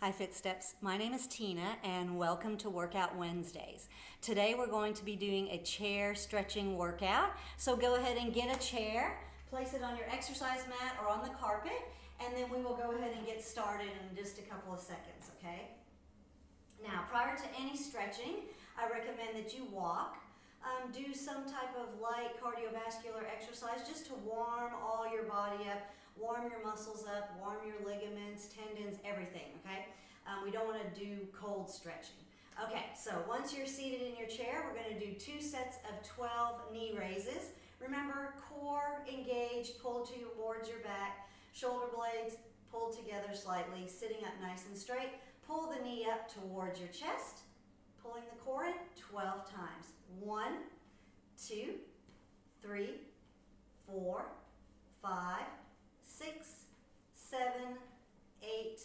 Hi Footsteps, my name is Tina and welcome to Workout Wednesdays. Today we're going to be doing a chair stretching workout. So go ahead and get a chair, place it on your exercise mat or on the carpet, and then we will go ahead and get started in just a couple of seconds, okay? Now, prior to any stretching, I recommend that you walk. Do some type of light cardiovascular exercise just to warm all your body up, warm your muscles up, warm your ligaments, tendons, everything, okay? We don't want to do cold stretching. Okay, so once you're seated in your chair, we're going to do 2 sets of 12 knee raises. Remember, core engaged, pulled towards your back, shoulder blades pulled together slightly, sitting up nice and straight. Pull the knee up towards your chest, pulling the core in 12 times. 1, 2, 3, 4, 5, 6, 7, 8,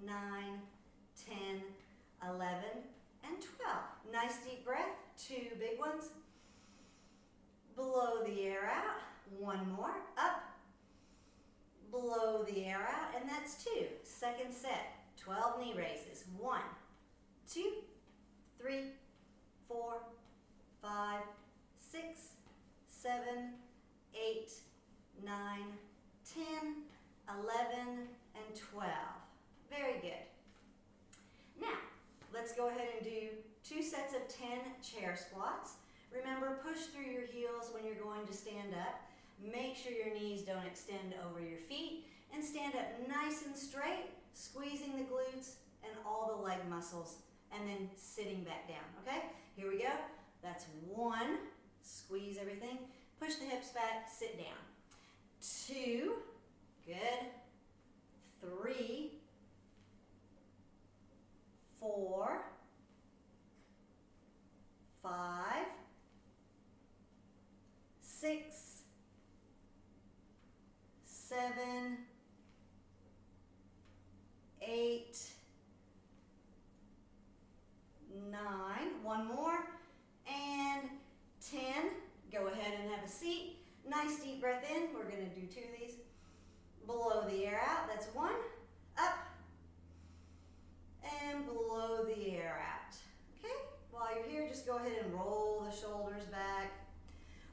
9, 10, 11, and 12. Nice deep breath. 2 big ones. Blow the air out. 1 more. Up. Blow the air out, and that's 2. Second set. 12 knee raises. 1, 2, 3, 4, 5, 6, 7, 8, 9, 10, 11, and 12. Very good. Now, let's go ahead and do 2 sets of 10 chair squats. Remember, push through your heels when you're going to stand up. Make sure your knees don't extend over your feet, and stand up nice and straight, squeezing the glutes and all the leg muscles, and then sitting back down, okay? Here we go. That's 1, squeeze everything, push the hips back, sit down. 2, good. 3, 4, 5, 6, 7, 8, 9, 1 more, and 10. Go ahead and have a seat. Nice deep breath in. We're going to do 2 of these. Blow the air out. That's 1. Up. And blow the air out. Okay? While you're here, just go ahead and roll the shoulders back.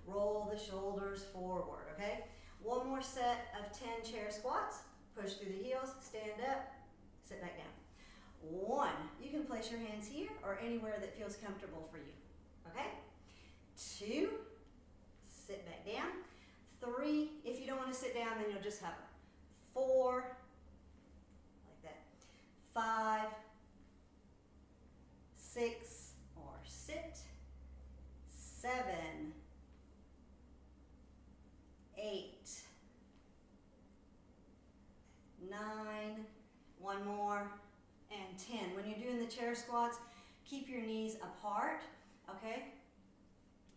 Roll the shoulders forward. Okay? 1 more set of 10 chair squats. Push through the heels. Stand up. Sit back down. 1. You can place your hands here or anywhere that feels comfortable for you. Okay? 2. Sit back down. 3. If you don't want to sit down, then you'll just hover. 4. Like that. 5. 6. Or sit. 7. 8. 9. 1 more. And 10. When you're doing the chair squats, keep your knees apart, okay?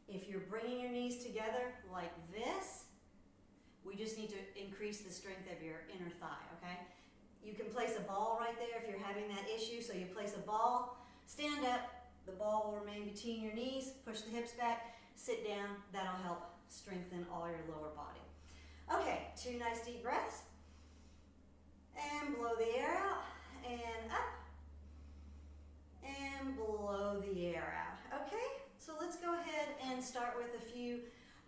If you're bringing your knees together like this, we just need to increase the strength of your inner thigh, okay? You can place a ball right there if you're having that issue. So you place a ball, stand up, the ball will remain between your knees, push the hips back, sit down. That'll help strengthen all your lower body. Okay, 2 nice deep breaths. And blow the air out. And up, and blow the air out. Okay, so let's go ahead and start with a few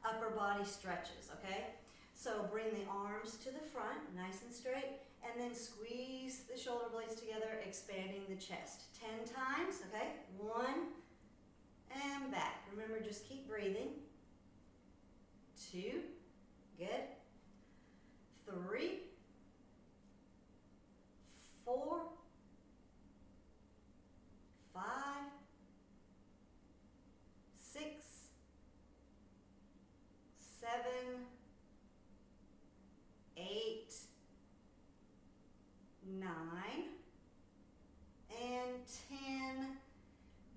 upper body stretches, okay? So bring the arms to the front, nice and straight, and then squeeze the shoulder blades together, expanding the chest. 10 times, okay? 1, and back. Remember, just keep breathing. 2, good. 3, 4, 5, 6, 7, 8, 9, and 10.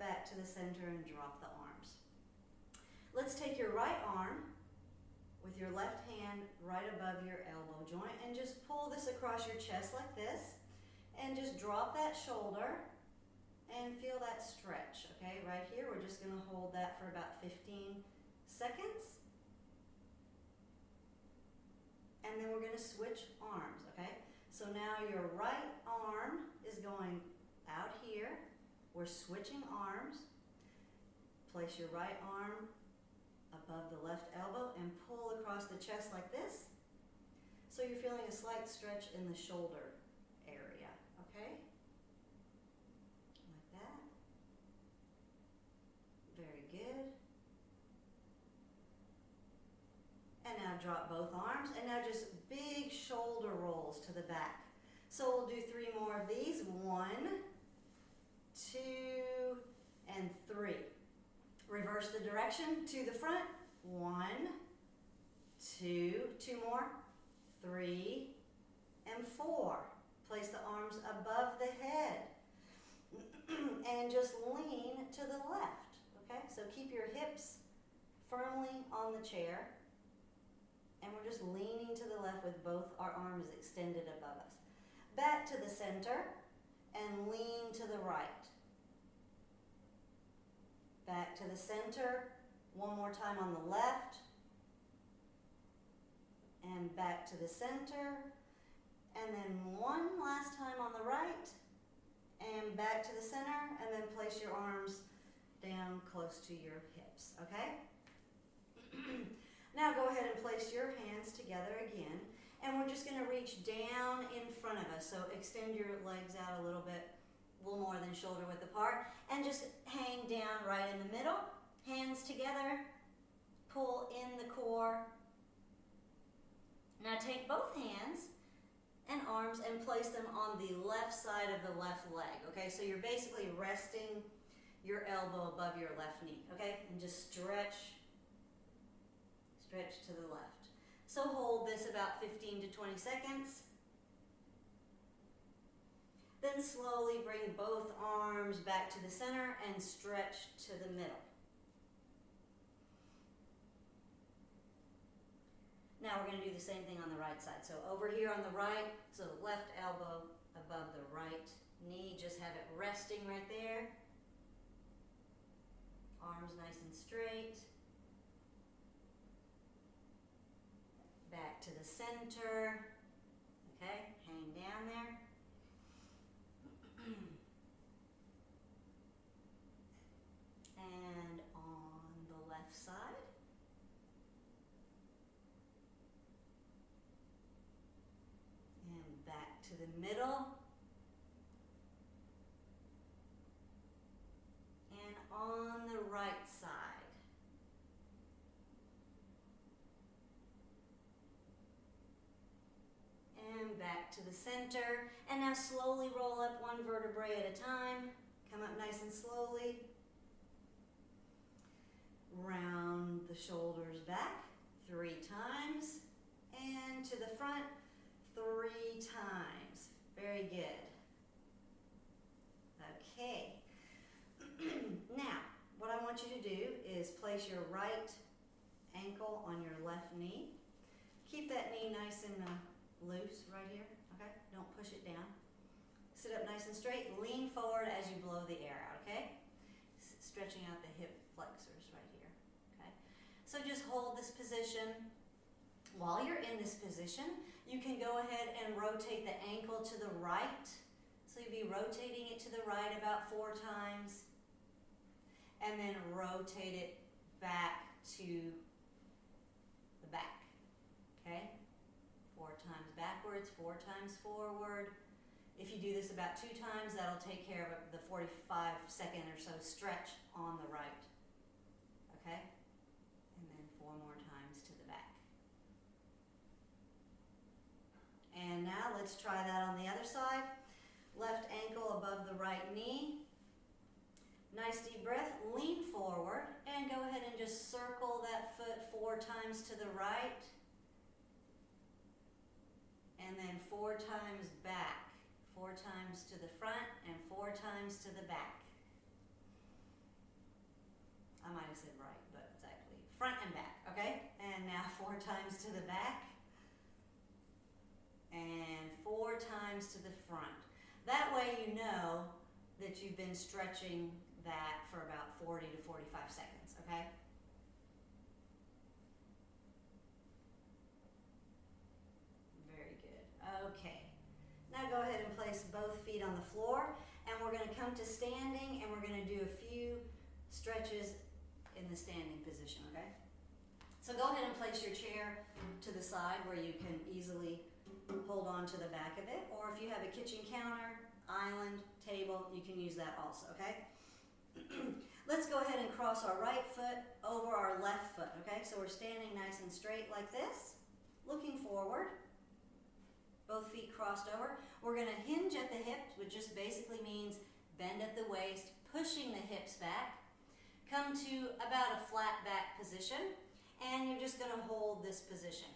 Back to the center and drop the arms. Let's take your right arm with your left hand right above your elbow joint and just pull this across your chest like this. And just drop that shoulder and feel that stretch, okay? Right here, we're just going to hold that for about 15 seconds. And then we're going to switch arms, okay? So now your right arm is going here, we're switching arms. Place your right arm above the left elbow and pull across the chest like this. So you're feeling a slight stretch in the shoulder area, okay? Like that. Very good. And now drop both arms, and now just big shoulder rolls to the back. So we'll do 3 more of these. 1, 2, and 3. Reverse the direction to the front. 1, 2, 2 more, 3, and 4. Place the arms above the head and just lean to the left, okay? So keep your hips firmly on the chair, and we're just leaning to the left with both our arms extended above us. Back to the center and lean to the right. Back to the center, one more time on the left, and back to the center, and then one last time on the right, and back to the center, and then place your arms down close to your hips, okay? Now go ahead and place your hands together again, and we're just going to reach down in front of us, so extend your legs out a little bit, a little more than shoulder width apart, and just hang down right in the middle, hands together, pull in the core. Now take both hands and arms and place them on the left side of the left leg, okay? So you're basically resting your elbow above your left knee, okay? And just stretch to the left. So hold this about 15 to 20 seconds. Then slowly bring both arms back to the center and stretch to the middle. Now we're going to do the same thing on the right side. So over here on the right, so left elbow above the right knee, just have it resting right there. Arms nice and straight. Back to the center. Okay, hang down there. And on the left side. And back to the middle. And on the right side. And back to the center. And now slowly roll up one vertebrae at a time. Come up nice and slowly. Round the shoulders back 3 times. And to the front 3 times. Very good. Okay. Now, what I want you to do is place your right ankle on your left knee. Keep that knee nice and loose right here, okay? Don't push it down. Sit up nice and straight. Lean forward as you blow the air out, okay? Stretching out the hip flexors right here, okay? So just hold this position. While you're in this position, you can go ahead and rotate the ankle to the right. So you'll be rotating it to the right about 4 times. And then rotate it back to the back, okay? 4 times backwards, 4 times forward. If you do this about 2 times, that'll take care of the 45-second or so stretch on the right, okay? And then 4 more times to the back. And now let's try that on the other side. Left ankle above the right knee. Nice deep breath, lean forward, and go ahead and just circle that foot 4 times to the right. And then 4 times back, 4 times to the front, and 4 times to the back. I might have said right, but it's actually front and back, okay? And now 4 times to the back, and 4 times to the front. That way you know that you've been stretching that for about 40 to 45 seconds, okay? Very good. Okay. Now go ahead and place both feet on the floor, and we're we're going to come to standing, and we're going to do a few stretches in the standing position, okay? So go ahead and place your chair to the side where you can easily hold on to the back of it, or if you have a kitchen counter, island, table, you can use that also, okay? Let's go ahead and cross our right foot over our left foot, okay? So we're standing nice and straight like this, looking forward, both feet crossed over. We're going to hinge at the hips, which just basically means bend at the waist, pushing the hips back. Come to about a flat back position, and you're just going to hold this position.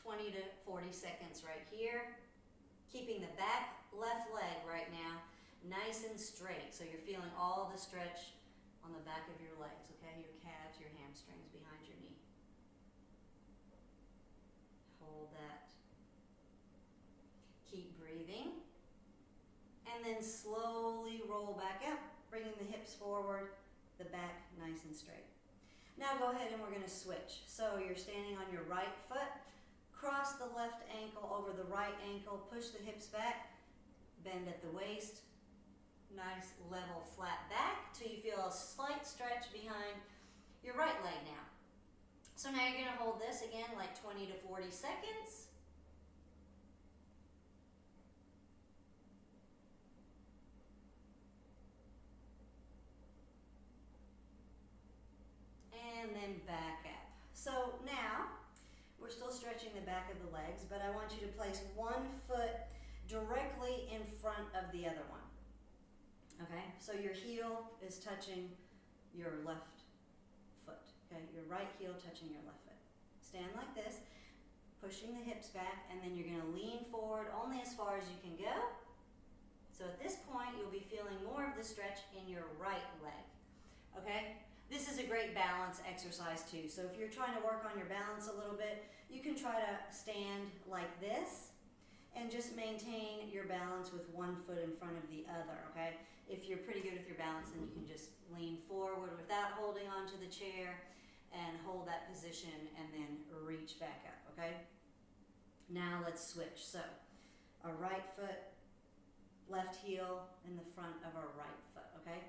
20 to 40 seconds right here. Keeping the back left leg right now nice and straight, so you're feeling all the stretch on the back of your legs, okay? Your calves, your hamstrings behind your knee. Hold that. Keep breathing. And then slowly roll back up, bringing the hips forward, the back nice and straight. Now go ahead and we're going to switch. So you're standing on your right foot, cross the left ankle over the right ankle, push the hips back, bend at the waist, nice level flat back till you feel a slight stretch behind your right leg now. So now you're going to hold this again like 20 to 40 seconds. And then back up. So now we're still stretching the back of the legs, but I want you to place one foot directly in front of the other one. Okay, so your heel is touching your left foot. Okay, your right heel touching your left foot. Stand like this, pushing the hips back, and then you're going to lean forward only as far as you can go. So at this point, you'll be feeling more of the stretch in your right leg. Okay, this is a great balance exercise too. So if you're trying to work on your balance a little bit, you can try to stand like this and just maintain your balance with one foot in front of the other, okay? If you're pretty good with your balance, then you can just lean forward without holding onto the chair and hold that position and then reach back up, okay? Now let's switch. So our right foot, left heel in the front of our right foot, okay?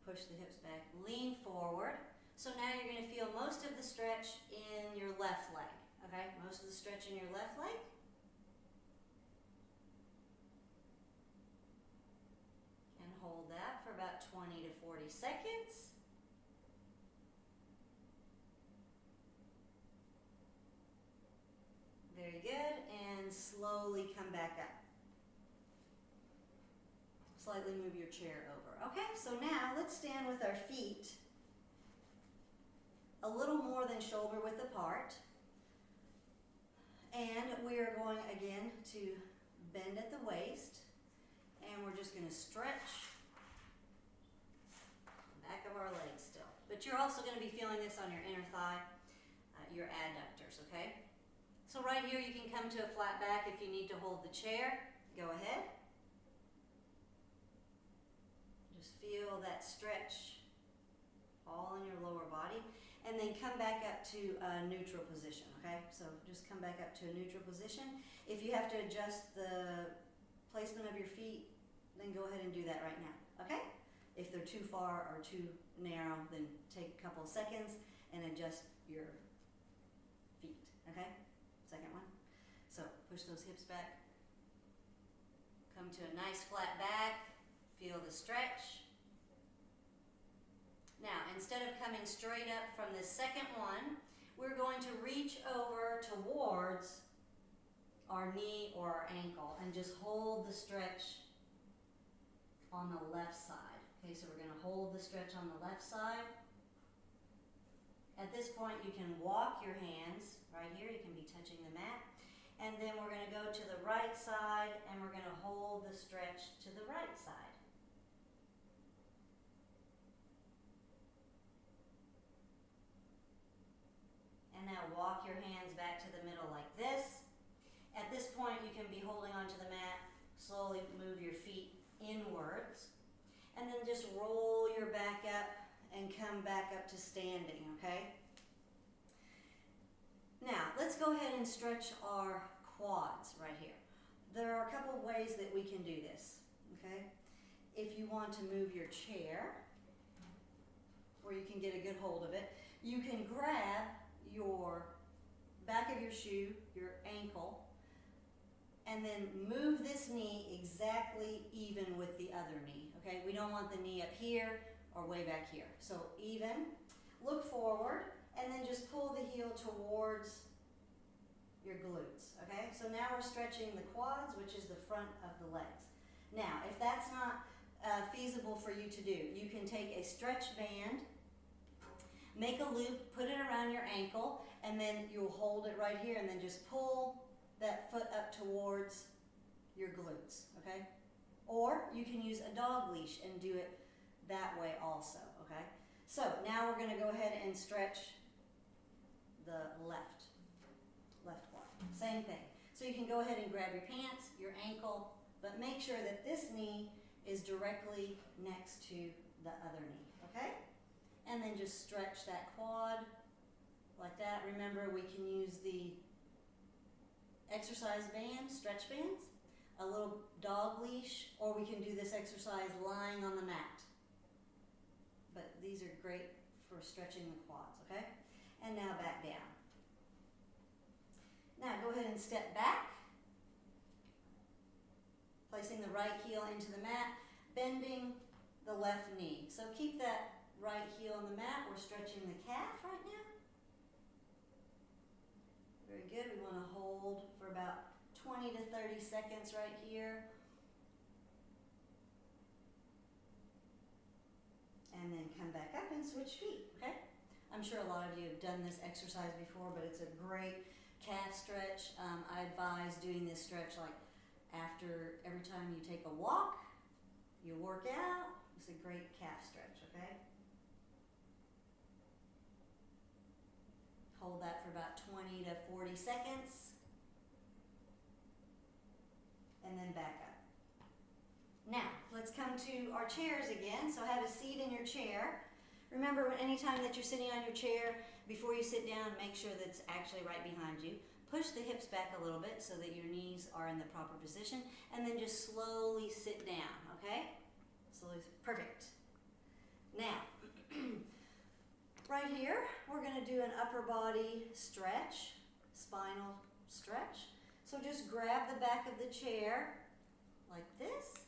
Push the hips back, lean forward. So now you're going to feel most of the stretch in your left leg, okay? Most of the stretch in your left leg. And hold that for about 20 to 40 seconds. Very good, and slowly come back up. Slightly move your chair over. Okay, so now let's stand with our feet a little more than shoulder width apart. And we are going again to bend at the waist. And we're just going to stretch the back of our legs still. But you're also going to be feeling this on your inner thigh, your adductors, okay? So right here you can come to a flat back if you need to hold the chair. Go ahead. Just feel that stretch all in your lower body. And then come back up to a neutral position, okay? So just come back up to a neutral position. If you have to adjust the placement of your feet, then go ahead and do that right now, okay? If they're too far or too narrow, then take a couple of seconds and adjust your feet, okay? Second one. So push those hips back. Come to a nice flat back. Feel the stretch. Now, instead of coming straight up from the second one, we're going to reach over towards our knee or our ankle and just hold the stretch on the left side. Okay, so we're going to hold the stretch on the left side. At this point, you can walk your hands right here. You can be touching the mat. And then we're going to go to the right side and we're going to hold the stretch to the right side. And now walk your hands back to the middle like this. At this point, you can be holding onto the mat. Slowly move your feet inwards. And then just roll your back up and come back up to standing, okay? Now, let's go ahead and stretch our quads right here. there are a couple of ways that we can do this, okay? If you want to move your chair, where you can get a good hold of it, you can grab your back of your shoe, your ankle, and then move this knee exactly even with the other knee, okay? We don't want the knee up here or way back here. So even, look forward, and then just pull the heel towards your glutes, okay? So now we're stretching the quads, which is the front of the legs. Now, if that's not feasible for you to do, you can take a stretch band, make a loop, put it around your ankle, and then you'll hold it right here and then just pull that foot up towards your glutes, okay? Or you can use a dog leash and do it that way also, okay? So now we're gonna go ahead and stretch the left quad. Same thing. So you can go ahead and grab your pants, your ankle, but make sure that this knee is directly next to the other knee, okay? And then just stretch that quad like that. Remember, we can use the exercise band, stretch bands, a little dog leash, or we can do this exercise lying on the mat. But these are great for stretching the quads, okay? And now back down. Now go ahead and step back, placing the right heel into the mat, bending the left knee. So keep that right heel on the mat. We're stretching the calf right now. Very good. We want to hold for about 20 to 30 seconds right here. And then come back up and switch feet, okay? I'm sure a lot of you have done this exercise before, but it's a great calf stretch. I advise doing this stretch like after every time you take a walk, you work out. It's a great calf stretch, okay? Hold that for about 20 to 40 seconds. And then back up. Now, let's come to our chairs again. So have a seat in your chair. Remember, anytime that you're sitting on your chair, before you sit down, make sure that it's actually right behind you. Push the hips back a little bit so that your knees are in the proper position, and then just slowly sit down, okay? Slowly, perfect. Now, right here, we're gonna do an upper body stretch, spinal stretch. So just grab the back of the chair like this.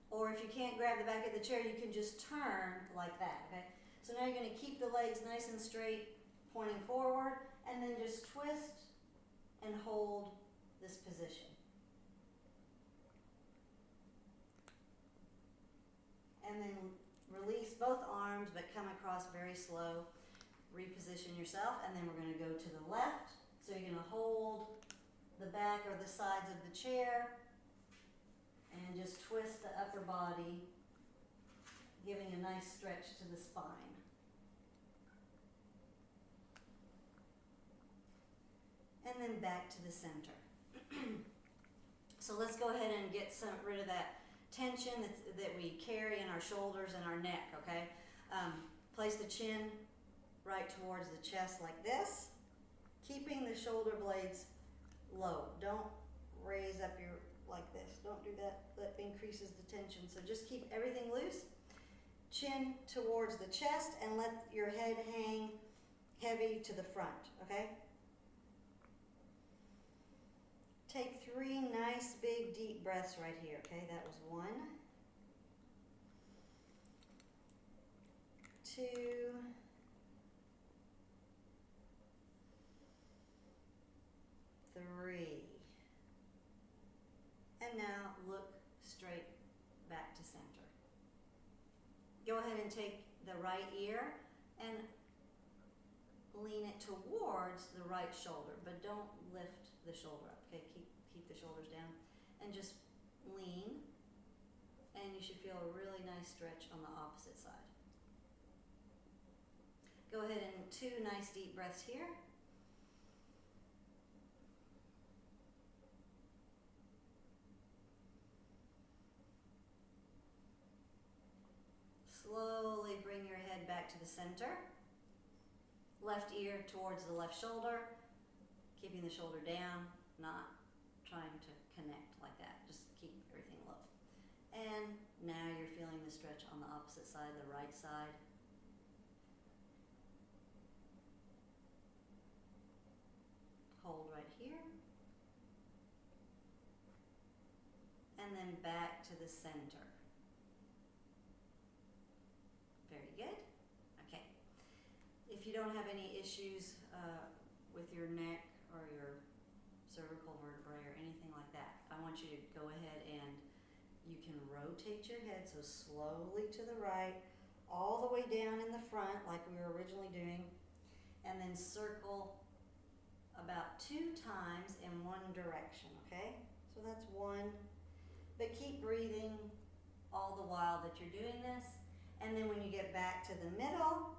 Or if you can't grab the back of the chair, you can just turn like that, okay? So now you're gonna keep the legs nice and straight, pointing forward, and then just twist and hold this position. And then release both arms, but come across very slow. Reposition yourself, and then we're gonna go to the left. So you're gonna hold the back or the sides of the chair, and just twist the upper body, giving a nice stretch to the spine. And then back to the center. So let's go ahead and get rid of that tension that we carry in our shoulders and our neck, okay? Place the chin right towards the chest like this, keeping the shoulder blades low. Don't raise up your like this. Don't do that. That increases the tension. So just keep everything loose. Chin towards the chest and let your head hang heavy to the front, okay? Take 3 nice big deep breaths right here, okay? That was 1, 2, 3. And now look straight back to center. Go ahead and take the right ear and lean it towards the right shoulder, but don't lift the shoulder up, okay? Keep the shoulders down and just lean, and you should feel a really nice stretch on the opposite side. Go ahead and 2 nice deep breaths here. Slowly bring your head back to the center. Left ear towards the left shoulder, keeping the shoulder down, not trying connect like that. Just keep everything low. And now you're feeling the stretch on the opposite side, the right side. Hold right here. And then back to the center. Very good. Okay. If you don't have any issues with your neck or your cervical vertebrae or anything like that, I want you to go ahead and you can rotate your head so slowly to the right, all the way down in the front like we were originally doing, and then circle about 2 times in one direction, okay? So that's 1. But keep breathing all the while that you're doing this. And then when you get back to the middle,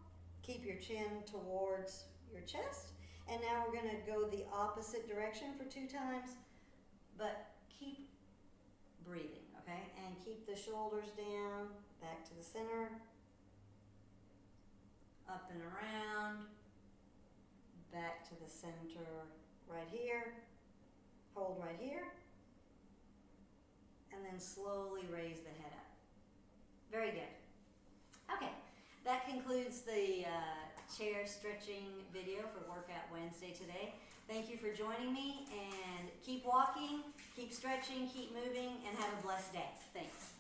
keep your chin towards your chest. And now we're gonna go the opposite direction for 2 times, but keep breathing, okay? And keep the shoulders down, back to the center, up and around, back to the center right here, hold right here, and then slowly raise the head up. Very good. Okay, that concludes the chair stretching video for Workout Wednesday today. Thank you for joining me, and keep walking, keep stretching, keep moving, and have a blessed day. Thanks.